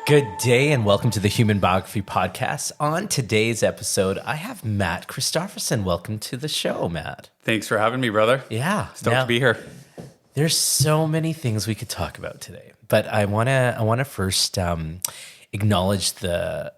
Good day and welcome to the Human Biography Podcast. On today's episode, I have Matt Christopherson. Welcome to the show, Matt. Thanks for having me, brother. Yeah. Stoked to be here. There's so many things we could talk about today, but I want to first acknowledge the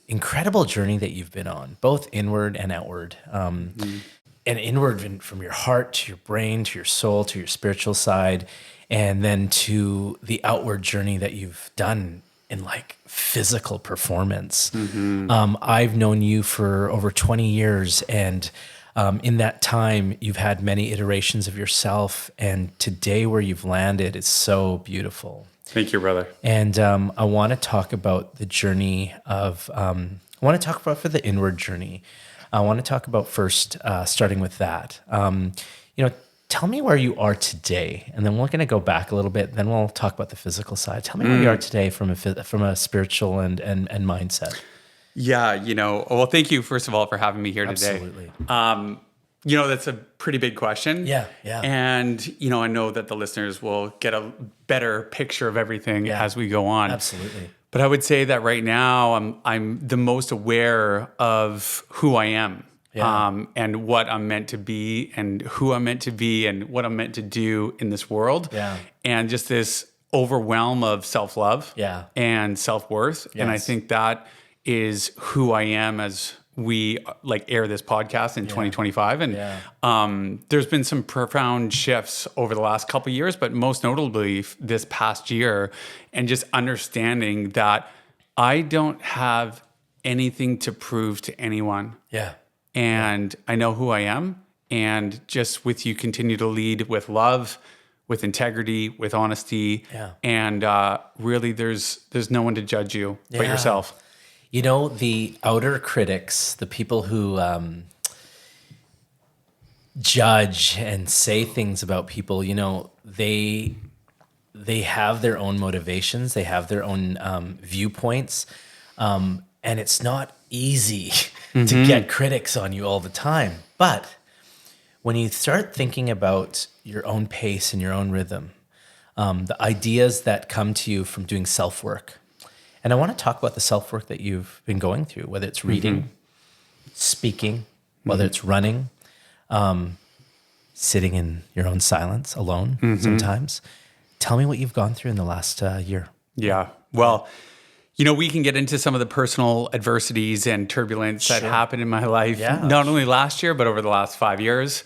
incredible journey that you've been on, both inward and outward. And inward from your heart to your brain, to your soul, to your spiritual side, and then to the outward journey that you've done in like physical performance. I've known you for over 20 years, and in that time, you've had many iterations of yourself, and today where you've landed is so beautiful. Thank you, brother. And I want to talk about the journey of, I want to talk about for the inward journey. I want to talk about first, starting with that. Tell me where you are today, and then we're going to go back a little bit. Then we'll talk about the physical side. Tell me where you are today from a spiritual and mindset. Yeah, well, thank you first of all for having me here today. Absolutely. That's a pretty big question. Yeah. And I know that the listeners will get a better picture of everything as we go on. Absolutely. But I would say that right now I'm the most aware of who I am. And what I'm meant to be and who I'm meant to be and what I'm meant to do in this world. Yeah. And just this overwhelm of self-love and self-worth. Yes. And I think that is who I am as we air this podcast in 2025. And there's been some profound shifts over the last couple of years, but most notably this past year, and just understanding that I don't have anything to prove to anyone. Yeah. And I know who I am, and just with you continue to lead with love, with integrity, with honesty, and really there's no one to judge you but yourself. The outer critics, the people who judge and say things about people, they have their own motivations, they have their own viewpoints, and it's not easy to get critics on you all the time. But when you start thinking about your own pace and your own rhythm, the ideas that come to you from doing self-work, and I want to talk about the self-work that you've been going through, whether it's reading, speaking, whether it's running, sitting in your own silence alone sometimes. Tell me what you've gone through in the last year. Yeah, well, we can get into some of the personal adversities and turbulence that happened in my life, not only last year, but over the last 5 years.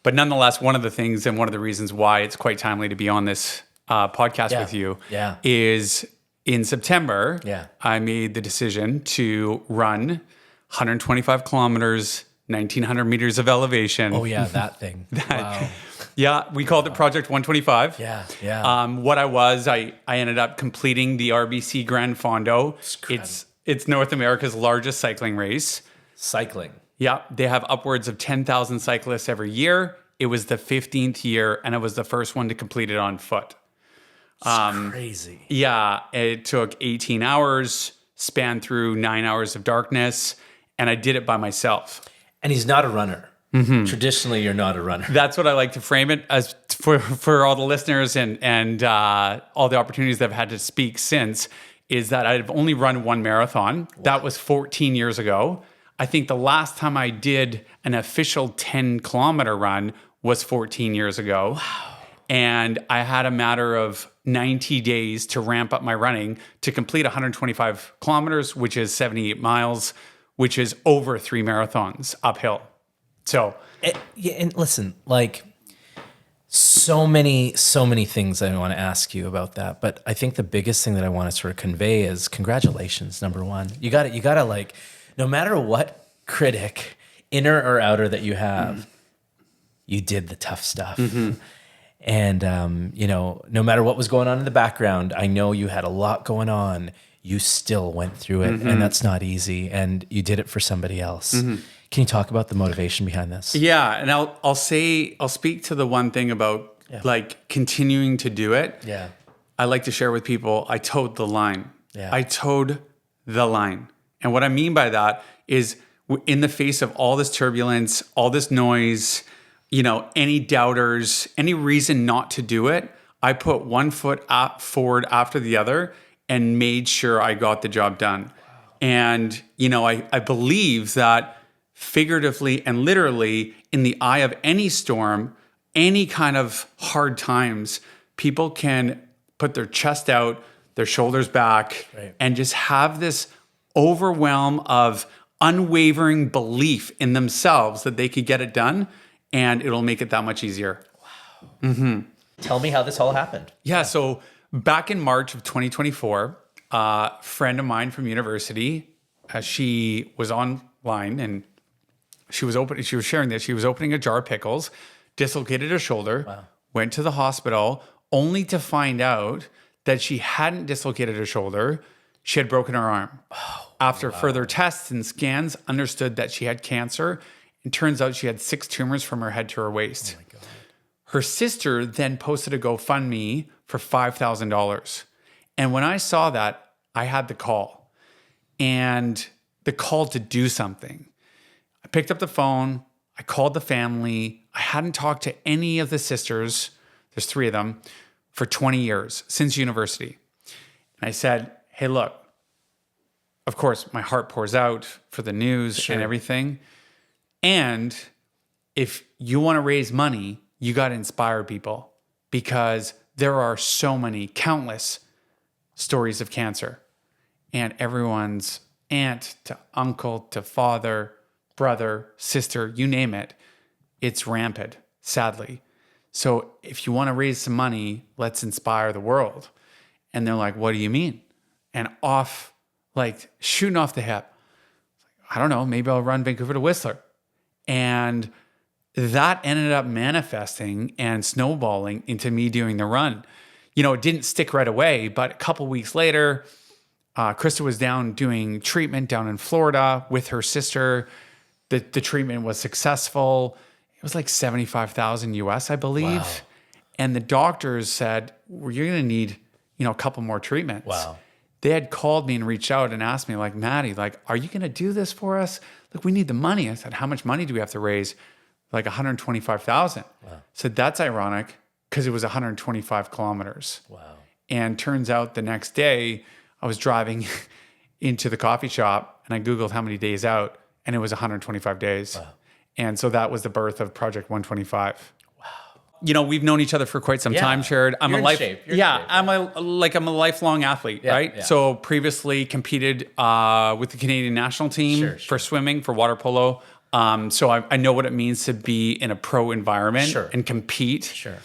But nonetheless, one of the things and one of the reasons why it's quite timely to be on this podcast with you is in September, I made the decision to run 125 kilometers, 1,900 meters of elevation. Oh, yeah, that thing. Wow. Yeah, we called it Project 125. Yeah. What I ended up completing the RBC GranFondo. It's North America's largest cycling race. Cycling. Yeah, they have upwards of 10,000 cyclists every year. It was the 15th year, and it was the first one to complete it on foot. It's crazy. Yeah, it took 18 hours, spanned through 9 hours of darkness, and I did it by myself. And he's not a runner. Traditionally, you're not a runner. That's what I like to frame it as for all the listeners and all the opportunities that I've had to speak since, is that I've only run one marathon. Wow. That was 14 years ago. I think the last time I did an official 10-kilometer run was 14 years ago. Wow. And I had a matter of 90 days to ramp up my running to complete 125 kilometers, which is 78 miles, which is over 3 marathons uphill. So, and listen, so many things I want to ask you about that. But I think the biggest thing that I want to sort of convey is congratulations. Number one, you got to no matter what critic, inner or outer, that you have, you did the tough stuff. And, no matter what was going on in the background, I know you had a lot going on. You still went through it, and that's not easy. And you did it for somebody else. Can you talk about the motivation behind this? Yeah, and I'll speak to the one thing about continuing to do it. Yeah, I like to share with people. I towed the line. Yeah, I towed the line, and what I mean by that is, in the face of all this turbulence, all this noise, any doubters, any reason not to do it, I put one foot forward after the other, and made sure I got the job done. Wow. And, I believe that figuratively and literally, in the eye of any storm, any kind of hard times, people can put their chest out, their shoulders back, and just have this overwhelm of unwavering belief in themselves that they could get it done, and it'll make it that much easier. Wow. Mm-hmm. Tell me how this all happened. Yeah, so back in March of 2024, a friend of mine from university, she was online and she was sharing this. She was opening a jar of pickles, dislocated her shoulder, went to the hospital, only to find out that she hadn't dislocated her shoulder. She had broken her arm. After further tests and scans, understood that she had cancer. It turns out she had 6 tumors from her head to her waist. Oh my God. Her sister then posted a GoFundMe for $5,000. And when I saw that, I had the call. And the call to do something. I picked up the phone. I called the family. I hadn't talked to any of the sisters, there's 3 of them, for 20 years, since university. And I said, hey, look, of course, my heart pours out for the news and everything. And if you want to raise money, you got to inspire people, because there are so many, countless stories of cancer. And everyone's aunt to uncle to father, brother, sister, you name it, it's rampant, sadly. So if you want to raise some money, let's inspire the world. And they're like, what do you mean? And shooting off the hip. I don't know, maybe I'll run Vancouver to Whistler. And that ended up manifesting and snowballing into me doing the run. It didn't stick right away, but a couple weeks later, Krista was down doing treatment down in Florida with her sister. The treatment was successful. It was like $75,000 US, I believe. Wow. And the doctors said, well, you're going to need, a couple more treatments. Wow. They had called me and reached out and asked me, like, Maddie, are you going to do this for us? Look, we need the money. I said, how much money do we have to raise? Like $125,000. Wow. So that's ironic, because it was 125 kilometers. Wow. And turns out the next day I was driving into the coffee shop and I Googled how many days out, and it was 125 days. Wow. And so that was the birth of Project 125. Wow. We've known each other for quite some time, Sherrod. I'm a lifelong athlete, right? Yeah. So previously competed with the Canadian national team for swimming, for water polo. So I know what it means to be in a pro environment and compete. Sure.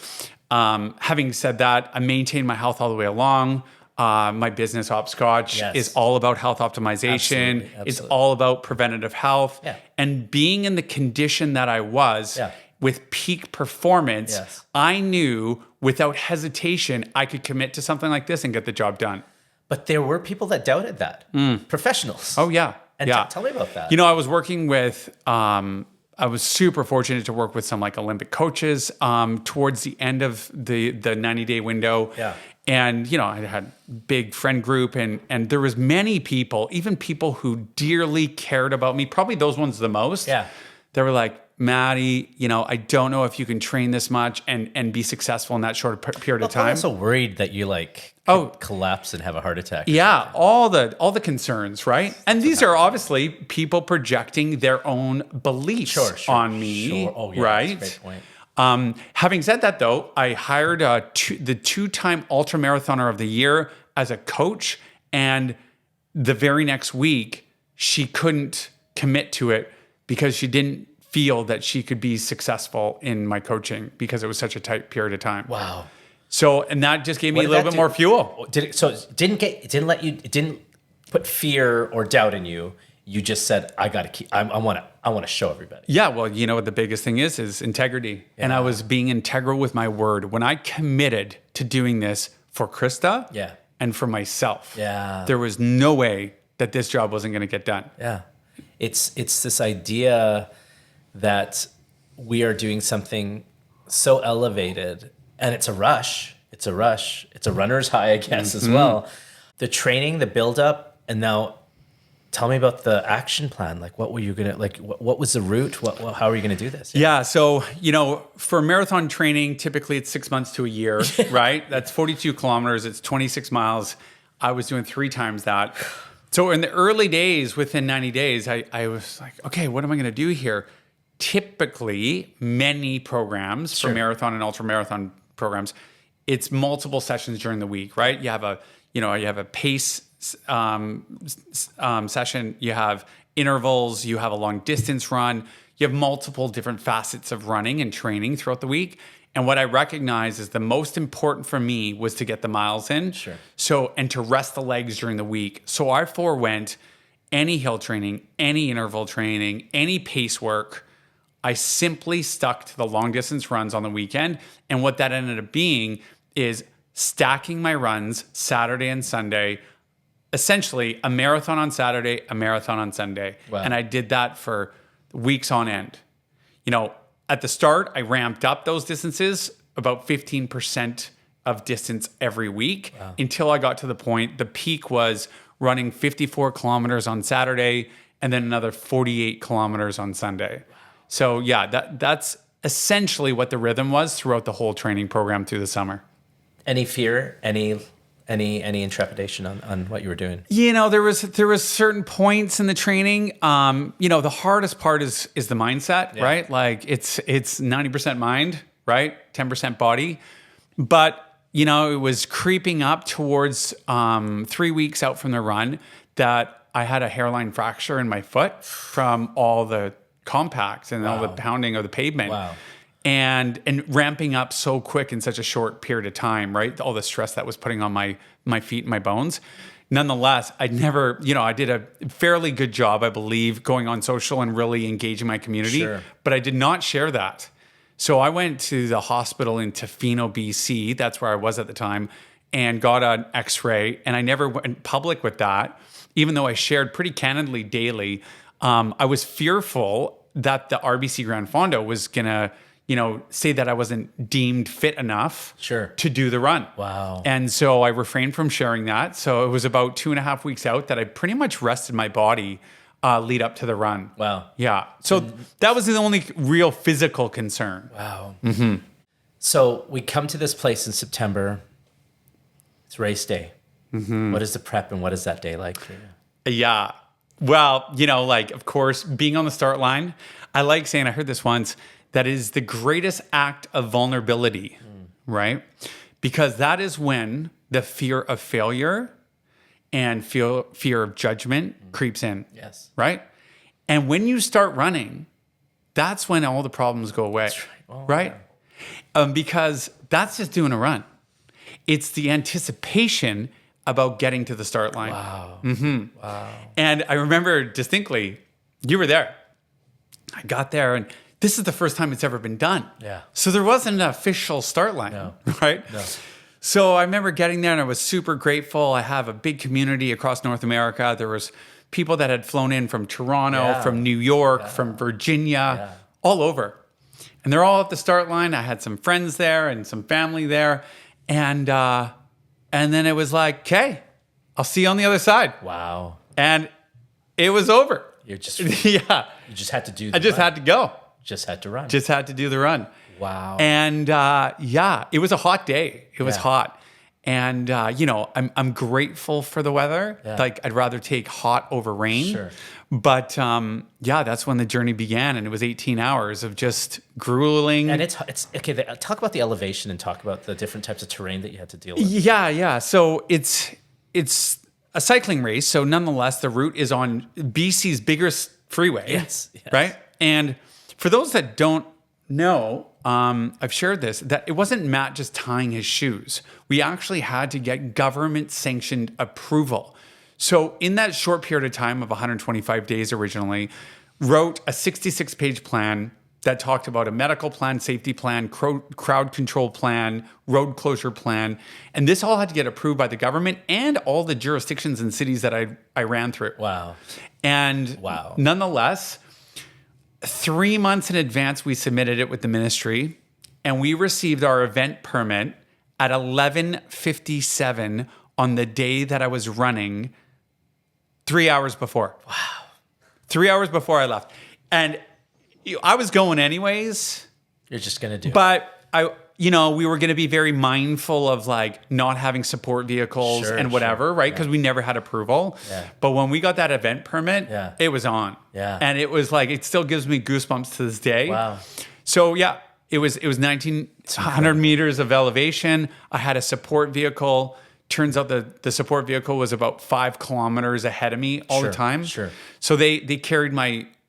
Having said that, I maintained my health all the way along. My business, Opscotch, is all about health optimization. Absolutely. It's all about preventative health. Yeah. And being in the condition that I was with peak performance, I knew without hesitation I could commit to something like this and get the job done. But there were people that doubted that. Professionals. Oh, yeah. And tell me about that. I was working with, I was super fortunate to work with some Olympic coaches towards the end of the 90-day window. Yeah. And, I had big friend group and there was many people, even people who dearly cared about me, probably those ones the most. Yeah. They were like, Maddie, I don't know if you can train this much and be successful in that short period of time. I'm also worried that you collapse and have a heart attack. Yeah, all the concerns, right? And these are obviously people projecting their own beliefs on me, right? That's a great point. Having said that, though, I hired the 2-time ultramarathoner of the year as a coach, and the very next week she couldn't commit to it because she didn't feel that she could be successful in my coaching because it was such a tight period of time. Wow. So, and that just gave me a little bit more fuel. It didn't put fear or doubt in you. You just said, I want to show everybody. Yeah. Well, what the biggest thing is integrity. Yeah. And I was being integral with my word. When I committed to doing this for Krista and for myself, there was no way that this job wasn't going to get done. Yeah. It's this idea that we are doing something so elevated, and it's a rush. It's a runner's high, I guess, as well. The training, the build-up, and now tell me about the action plan. What were you gonna what was the route? How are you gonna do this? Yeah. So for marathon training, typically it's 6 months to a year, right? That's 42 kilometers. It's 26 miles. I was doing 3 times that. So in the early days, within 90 days, I was like, okay, what am I going to do here? Typically, many programs for marathon and ultra marathon programs, it's multiple sessions during the week, right? You have a pace session, you have intervals, you have a long distance run, you have multiple different facets of running and training throughout the week. And what I recognize is the most important for me was to get the miles in. Sure. So, and to rest the legs during the week. So I forewent any hill training, any interval training, any pace work. I simply stuck to the long distance runs on the weekend. And what that ended up being is stacking my runs Saturday and Sunday, essentially a marathon on Saturday, a marathon on Sunday. Wow. And I did that for weeks on end. At the start, I ramped up those distances about 15% of distance every week until I got to the point, the peak was running 54 kilometers on Saturday and then another 48 kilometers on Sunday. So yeah, that's essentially what the rhythm was throughout the whole training program through the summer. Any fear, any intrepidation on what you were doing? There was certain points in the training. The hardest part is the mindset, right? Like it's 90% mind, right? 10% body. But, it was creeping up towards 3 weeks out from the run that I had a hairline fracture in my foot from all the compacts and all the pounding of the pavement. Wow. And ramping up so quick in such a short period of time, right? All the stress that was putting on my feet and my bones. Nonetheless, I never, I did a fairly good job, I believe, going on social and really engaging my community. Sure. But I did not share that. So I went to the hospital in Tofino, BC. That's where I was at the time, and got an X-ray. And I never went public with that, even though I shared pretty candidly daily. I was fearful that the RBC GranFondo was gonna say that I wasn't deemed fit enough to do the run. Wow. And so I refrained from sharing that. So it was about 2.5 weeks out that I pretty much rested my body lead up to the run. Wow. Yeah. So that was the only real physical concern. Wow. Mm-hmm. So we come to this place in September. It's race day. Mm-hmm. What is the prep and what is that day like for you? Yeah. Well, of course, being on the start line, I like saying, I heard this once, that is the greatest act of vulnerability, right? Because that is when the fear of failure and fear of judgment creeps in. Yes. Right? And when you start running, that's when all the problems go away. That's right. Oh, right? Yeah. Because that's just doing a run. It's the anticipation about getting to the start line. Wow. Mm-hmm. Wow. And I remember distinctly, you were there. I got there and this is the first time it's ever been done. Yeah. So there wasn't an official start line, right? No. So I remember getting there and I was super grateful. I have a big community across North America. There was people that had flown in from Toronto, from New York, from Virginia, all over. And they're all at the start line. I had some friends there and some family there. And then it was like, okay, I'll see you on the other side. Wow. And it was over. You're just You just had to do I just had to go. Just had to run. Just had to do the run. Wow. And it was a hot day. It was hot. And I'm grateful for the weather. Yeah. Like I'd rather take hot over rain. Sure. But that's when the journey began, and it was 18 hours of just grueling. And it's okay. Talk about the elevation and talk about the different types of terrain that you had to deal with. Yeah. So it's a cycling race. So nonetheless, the route is on BC's biggest freeway. Yes. Right. And for those that don't know, I've shared this, that it wasn't Matt just tying his shoes. We actually had to get government sanctioned approval. So in that short period of time of 125 days originally, wrote a 66-page plan that talked about a medical plan, safety plan, crowd control plan, road closure plan. And this all had to get approved by the government and all the jurisdictions and cities that I ran through. Wow. And nonetheless, 3 months in advance, we submitted it with the ministry, and we received our event permit at 11:57 on the day that I was running, 3 hours before. Wow. 3 hours before I left. And I was going anyways. You're just going to do it. But we were going to be very mindful of like not having support vehicles and whatever, right? Because we never had approval. Yeah. But when we got that event permit, it was on. Yeah. And it was like, it still gives me goosebumps to this day. Wow. So it was 1,900 meters of elevation. I had a support vehicle. Turns out the support vehicle was about 5 kilometers ahead of me all the time. Sure. So they carried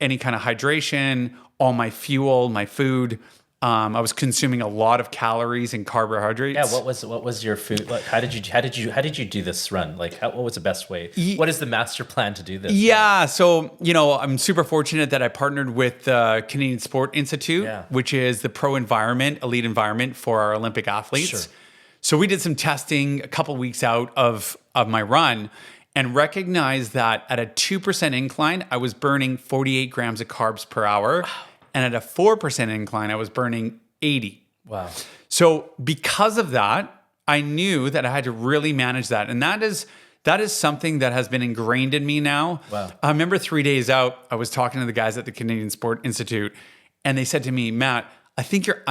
any kind of hydration, all my fuel, my food. I was consuming a lot of calories and carbohydrates. Yeah, what was your food? Like, how did you do this run? Like, what was the best way? What is the master plan to do this? Yeah, so I'm super fortunate that I partnered with the Canadian Sport Institute, which is the elite environment for our Olympic athletes. Sure. So we did some testing a couple weeks out of my run, and recognized that at a 2% incline, I was burning 48 grams of carbs per hour. Wow. And at a 4% incline, I was burning 80. Wow. So because of that, I knew that I had to really manage that. And that is something that has been ingrained in me now. Wow. I remember 3 days out, I was talking to the guys at the Canadian Sport Institute, and they said to me, Matt, I think you're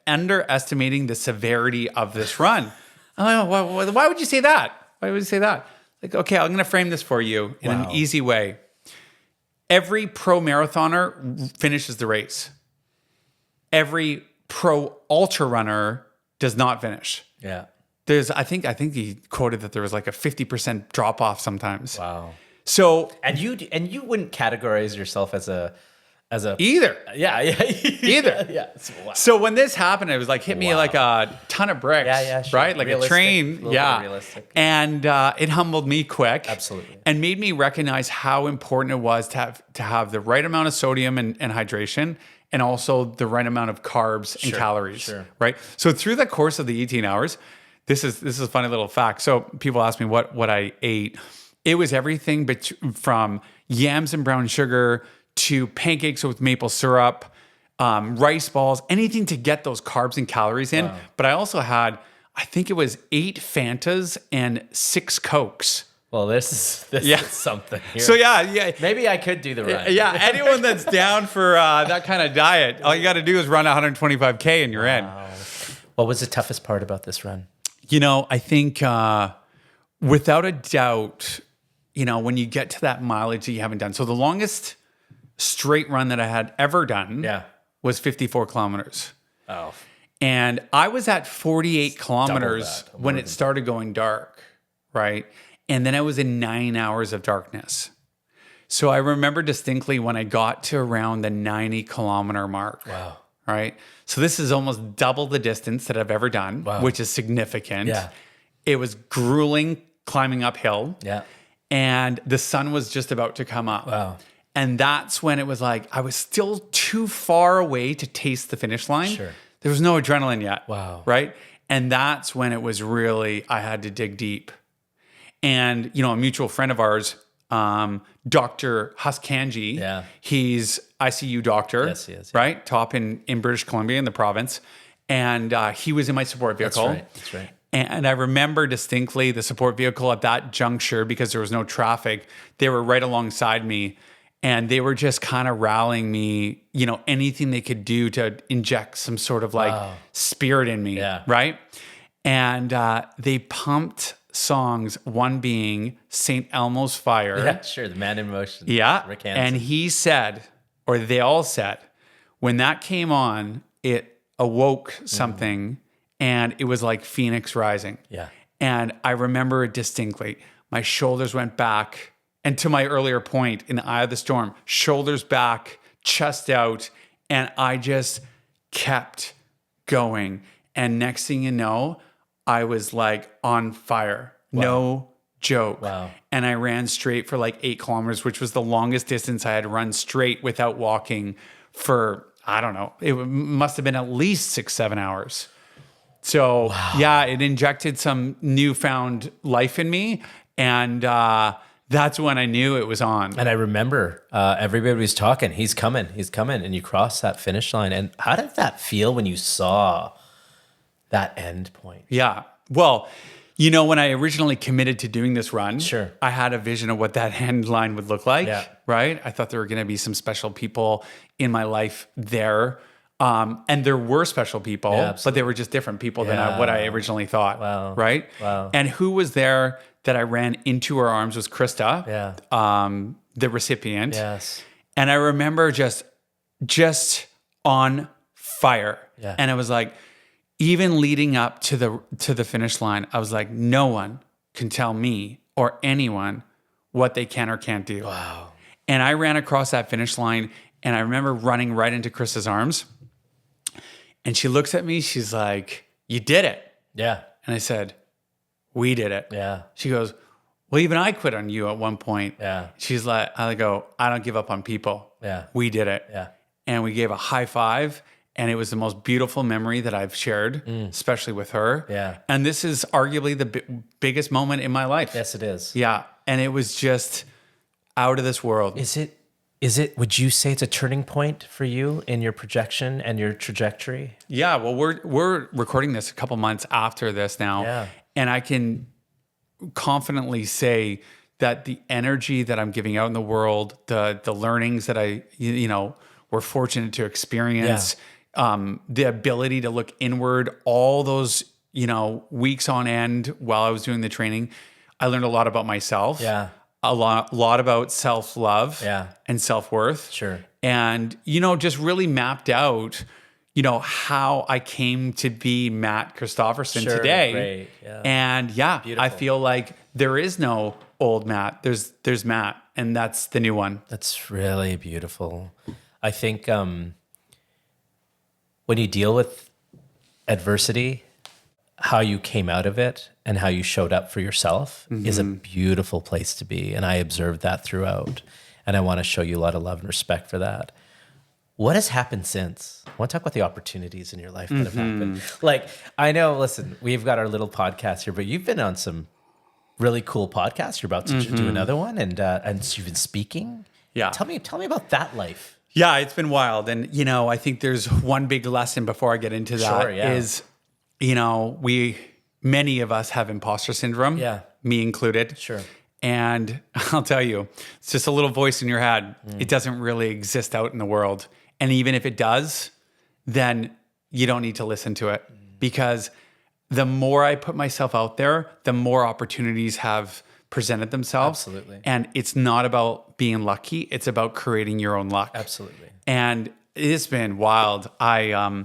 underestimating the severity of this run. I'm like, why would you say that? Why would you say that? Like, okay, I'm going to frame this for you in an easy way. Every pro marathoner finishes the race. Every pro ultra runner does not finish. Yeah. I think he quoted that there was like a 50% drop off sometimes. Wow. So and you wouldn't categorize yourself as a either. Yeah. Either. Yeah. Wow. So when this happened, it was like hit me like a ton of bricks. Yeah, sure. Right? Like realistic, a train. Realistic. And it humbled me quick. Absolutely. And made me recognize how important it was to have the right amount of sodium and hydration, and also the right amount of carbs and calories. Sure. Right? So through the course of the 18 hours, this is a funny little fact. So people ask me what I ate. It was everything from yams and brown sugar to pancakes with maple syrup, rice balls, anything to get those carbs and calories in. Wow. But I also had, I think it was 8 Fantas and 6 Cokes. Well, this is something here. So yeah. Maybe I could do the run. Yeah, anyone that's down for that kind of diet, all you got to do is run 125K and you're in. What was the toughest part about this run? I think without a doubt, when you get to that mileage that you haven't done. So the longest straight run that I had ever done was 54 kilometers. Oh. And I was at 48 kilometers when it started going dark, right? And then I was in 9 hours of darkness. So I remember distinctly when I got to around the 90 kilometer mark. Wow. Right? So this is almost double the distance that I've ever done, which is significant. Yeah. It was grueling climbing uphill. Yeah. And the sun was just about to come up. Wow. And that's when it was like, I was still too far away to taste the finish line. Sure. There was no adrenaline yet. Wow. Right? And that's when it was really, I had to dig deep. And, a mutual friend of ours, Dr. Huskanji, he's ICU doctor, yes, he is, right? Top in British Columbia in the province. And he was in my support vehicle. That's right. And I remember distinctly the support vehicle at that juncture, because there was no traffic, they were right alongside me. And they were just kind of rallying me, anything they could do to inject some sort of spirit in me, right? And they pumped songs, one being St. Elmo's Fire. Yeah, sure, the Man in Motion. Yeah, and he said, or they all said, when that came on, it awoke something, and it was like Phoenix rising. Yeah. And I remember it distinctly. My shoulders went back. And to my earlier point, in the eye of the storm, shoulders back, chest out, and I just kept going. And next thing you know, I was like on fire. Wow. No joke. Wow. And I ran straight for like 8 kilometers, which was the longest distance I had run straight without walking for, I don't know, it must have been at least 6-7 hours. So it injected some newfound life in me. And that's when I knew it was on. And I remember everybody was talking, he's coming. And you crossed that finish line. And how did that feel when you saw that end point? Yeah. Well, when I originally committed to doing this run, I had a vision of what that end line would look like, right? I thought there were going to be some special people in my life there. And there were special people, but they were just different people than what I originally thought. Wow. Right. Wow. And who was there that I ran into her arms was Krista, the recipient. Yes. And I remember just on fire. Yeah. And I was like, even leading up to the finish line, I was like, no one can tell me or anyone what they can or can't do. Wow. And I ran across that finish line, and I remember running right into Krista's arms. And she looks at me, she's like, you did it. Yeah. And I said, we did it. Yeah. She goes, well, even I quit on you at one point. Yeah. She's like, I go, I don't give up on people. Yeah. We did it. Yeah. And we gave a high five. And it was the most beautiful memory that I've shared, especially with her. Yeah. And this is arguably the biggest moment in my life. Yes, it is. Yeah. And it was just out of this world. Is it, would you say it's a turning point for you in your projection and your trajectory? Yeah. Well, we're recording this a couple months after this now. Yeah. And I can confidently say that the energy that I'm giving out in the world, the learnings that I, were fortunate to experience, the ability to look inward, all those, weeks on end while I was doing the training, I learned a lot about myself. Yeah. A lot about self-love and self-worth. Sure. And, just really mapped out, how I came to be Matt Christopherson today. Great. Yeah. And I feel like there is no old Matt. There's Matt, and that's the new one. That's really beautiful. I think when you deal with adversity, how you came out of it and how you showed up for yourself is a beautiful place to be. And I observed that throughout. And I want to show you a lot of love and respect for that. What has happened since? I want to talk about the opportunities in your life that have happened. Like, I know, listen, we've got our little podcast here, but you've been on some really cool podcasts. You're about to do another one, and you've been speaking. Yeah. Tell me about that life. Yeah, it's been wild. And, I think there's one big lesson before I get into that is, many of us have imposter syndrome, me included. Sure. And I'll tell you, it's just a little voice in your head. It doesn't really exist out in the world. And even if it does, then you don't need to listen to it, because the more I put myself out there, the more opportunities have presented themselves. Absolutely. And it's not about being lucky. It's about creating your own luck. Absolutely. And it's been wild. I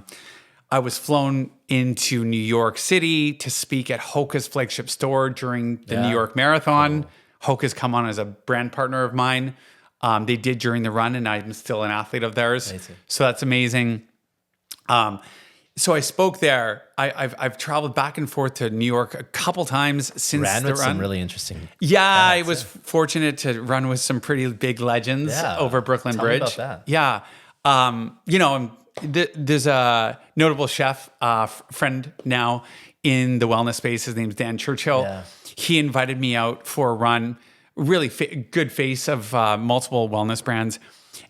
was flown into New York City to speak at Hoka's flagship store during the New York Marathon. Cool. Hoka's come on as a brand partner of mine. They did during the run, and I'm still an athlete of theirs. Amazing. So that's amazing. So I spoke there. I've traveled back and forth to New York a couple times since Ran the with run. some really interesting. Yeah, I was fortunate to run with some pretty big legends over Brooklyn Tell Bridge. me about that. Yeah. There's a notable chef friend now in the wellness space. His name's Dan Churchill. Yeah. He invited me out for a run. Really good face of multiple wellness brands.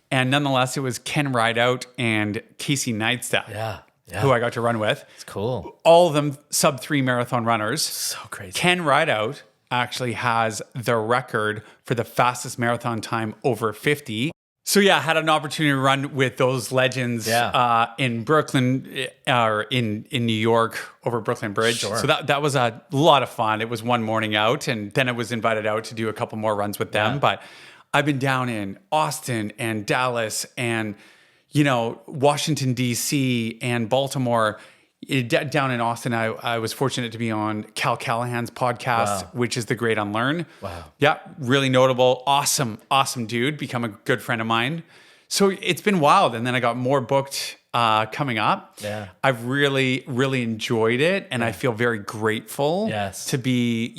And nonetheless, it was Ken Rideout and Casey Neistat. Yeah. Who I got to run with. It's cool. All of them sub-3 marathon runners. So crazy. Ken Rideout actually has the record for the fastest marathon time over 50. So I had an opportunity to run with those legends in Brooklyn or in New York over Brooklyn Bridge. Sure. So that was a lot of fun. It was one morning out, and then I was invited out to do a couple more runs with them. But I've been down in Austin and Dallas and Washington, D.C. and Baltimore. Down in Austin, I was fortunate to be on Cal Callahan's podcast, which is The Great Unlearn. Wow. Yeah, really notable. Awesome dude. Become a good friend of mine. So it's been wild. And then I got more booked coming up. Yeah. I've really, really enjoyed it. And I feel very grateful to be,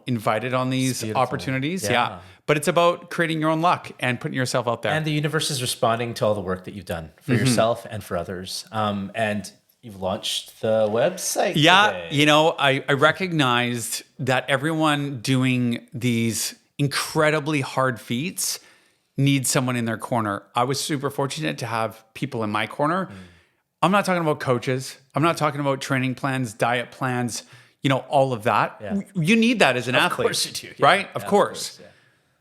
invited on these opportunities. Yeah. But it's about creating your own luck and putting yourself out there. And the universe is responding to all the work that you've done for yourself and for others. And you've launched the website today. I recognized that everyone doing these incredibly hard feats needs someone in their corner. I was super fortunate to have people in my corner. I'm not talking about coaches. I'm not talking about training plans, diet plans, all of that. Yeah. You need that as an athlete. Of course you do. Right? Of course.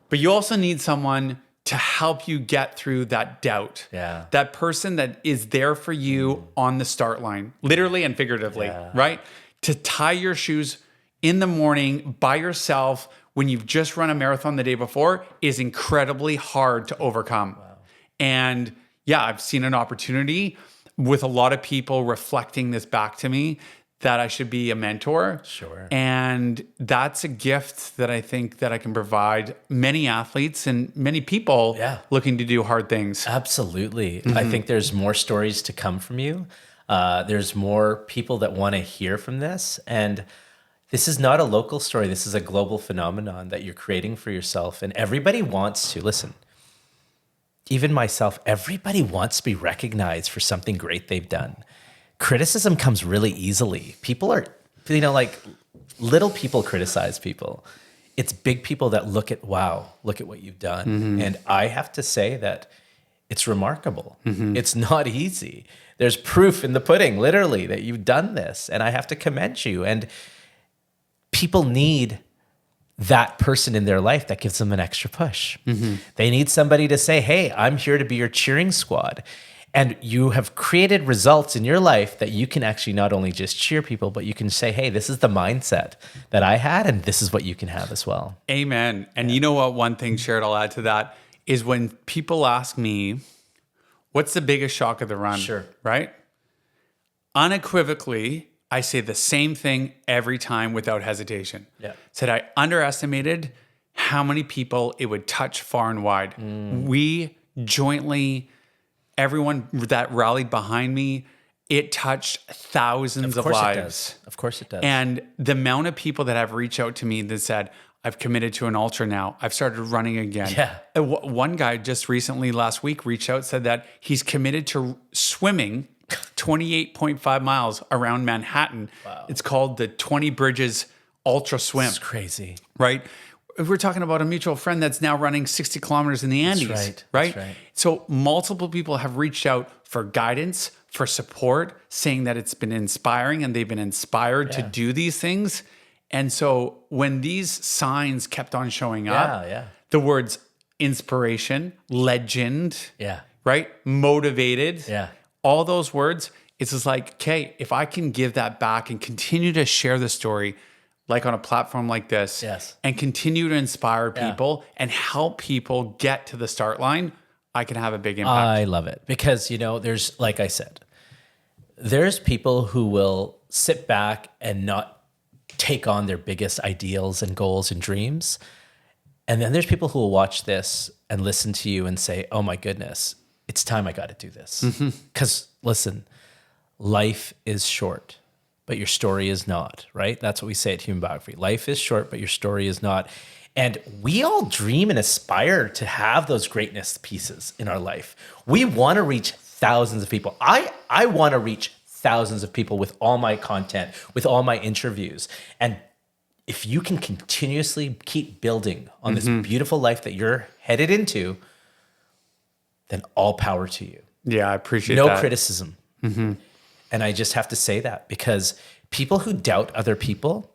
But you also need someone to help you get through that doubt. Yeah. That person that is there for you on the start line, literally and figuratively, right? To tie your shoes in the morning by yourself when you've just run a marathon the day before is incredibly hard to overcome. Wow. And yeah, I've seen an opportunity with a lot of people reflecting this back to me that I should be a mentor. Sure. And that's a gift that I think that I can provide many athletes and many people looking to do hard things. Absolutely. I think there's more stories to come from you. There's more people that want to hear from this. And this is not a local story. This is a global phenomenon that you're creating for yourself. And everybody wants to, listen, even myself, everybody wants to be recognized for something great they've done. Criticism comes really easily. People are, like little people criticize people. It's big people that look at what you've done. And I have to say that it's remarkable. It's not easy. There's proof in the pudding, literally, that you've done this. And I have to commend you. And people need that person in their life that gives them an extra push. They need somebody to say, hey, I'm here to be your cheering squad. And you have created results in your life that you can actually not only just cheer people, but you can say, hey, this is the mindset that I had, and this is what you can have as well. Amen. And you know what? One thing, Sherrod, I'll add to that is when people ask me, what's the biggest shock of the run? Sure. Right? Unequivocally, I say the same thing every time without hesitation. Yeah. Said I underestimated how many people it would touch far and wide. We jointly... Everyone that rallied behind me, it touched thousands of lives. Of course it does. And the amount of people that have reached out to me that said, I've committed to an ultra now. I've started running again. Yeah. One guy just recently last week reached out, said that he's committed to swimming 28.5 miles around Manhattan. Wow. It's called the 20 Bridges Ultra Swim. It's crazy. Right? We're talking about a mutual friend that's now running 60 kilometers in the Andes, That's right? right. So multiple people have reached out for guidance, for support, saying that it's been inspiring and they've been inspired to do these things. And so when these signs kept on showing up, the words inspiration, legend, right? Motivated, all those words, it's just like, okay, if I can give that back and continue to share the story, like on a platform like this, and continue to inspire people and help people get to the start line, I can have a big impact. I love it because, there's, like I said, there's people who will sit back and not take on their biggest ideals and goals and dreams. And then there's people who will watch this and listen to you and say, oh my goodness, it's time I got to do this. Because listen, life is short. But your story is not, right? That's what we say at Human Biography. Life is short, but your story is not. And we all dream and aspire to have those greatness pieces in our life. We want to reach thousands of people. I want to reach thousands of people with all my content, with all my interviews. And if you can continuously keep building on this beautiful life that you're headed into, then all power to you. Yeah, I appreciate that. No criticism. And I just have to say that because people who doubt other people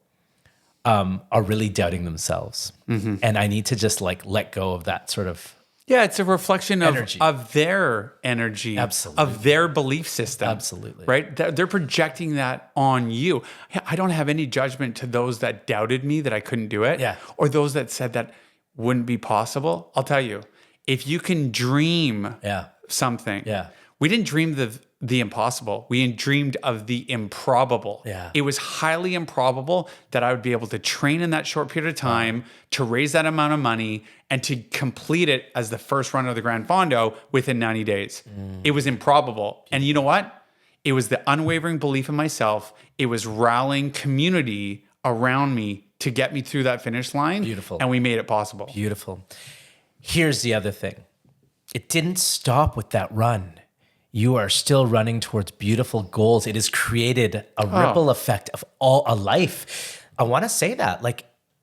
are really doubting themselves. And I need to just let go of that sort of it's a reflection of their energy, of their belief system. Absolutely. Right? They're projecting that on you. I don't have any judgment to those that doubted me that I couldn't do it or those that said that wouldn't be possible. I'll tell you, if you can dream something, we didn't dream the impossible. We dreamed of the improbable. It was highly improbable that I would be able to train in that short period of time to raise that amount of money and to complete it as the first run of the GranFondo within 90 days. It was improbable. And you know what? It was the unwavering belief in myself. It was rallying community around me to get me through that finish line. Beautiful. And we made it possible. Beautiful. Here's the other thing. It didn't stop with that run. You are still running towards beautiful goals. It has created a ripple effect of a life. I want to say that,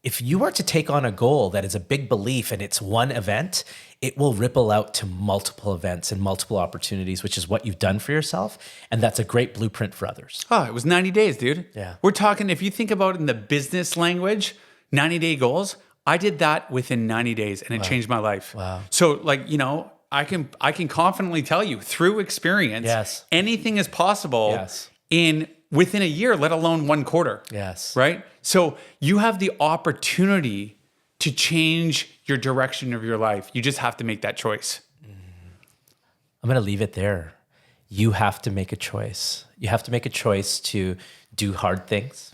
if you are to take on a goal that is a big belief and it's one event, it will ripple out to multiple events and multiple opportunities, which is what you've done for yourself. And that's a great blueprint for others. It was 90 days, dude. Yeah. We're talking, if you think about it in the business language, 90-day goals, I did that within 90 days and it changed my life. Wow. So like, I can confidently tell you through experience, Yes. anything is possible Yes. within a year, let alone one quarter. Yes. Right? So you have the opportunity to change your direction of your life. You just have to make that choice. I'm going to leave it there. You have to make a choice. You have to make a choice to do hard things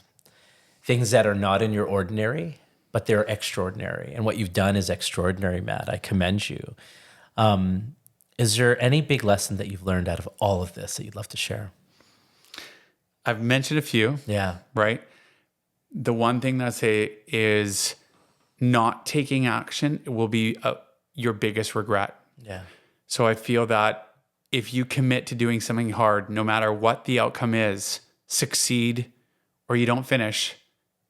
that are not in your ordinary, but they're extraordinary. And what you've done is extraordinary, Matt. I commend you. Is there any big lesson that you've learned out of all of this that you'd love to share? I've mentioned a few. Yeah. Right? The one thing that I say is not taking action will be your biggest regret. Yeah. So I feel that if you commit to doing something hard, no matter what the outcome is, succeed or you don't finish,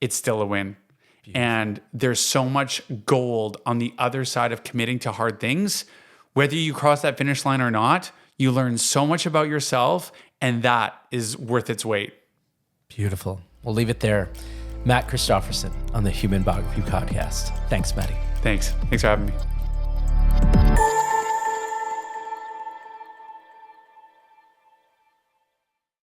it's still a win. Beautiful. And there's so much gold on the other side of committing to hard things. Whether you cross that finish line or not, you learn so much about yourself, and that is worth its weight. Beautiful. We'll leave it there. Matt Christopherson on the Human Biography Podcast. Thanks, Matty. Thanks for having me.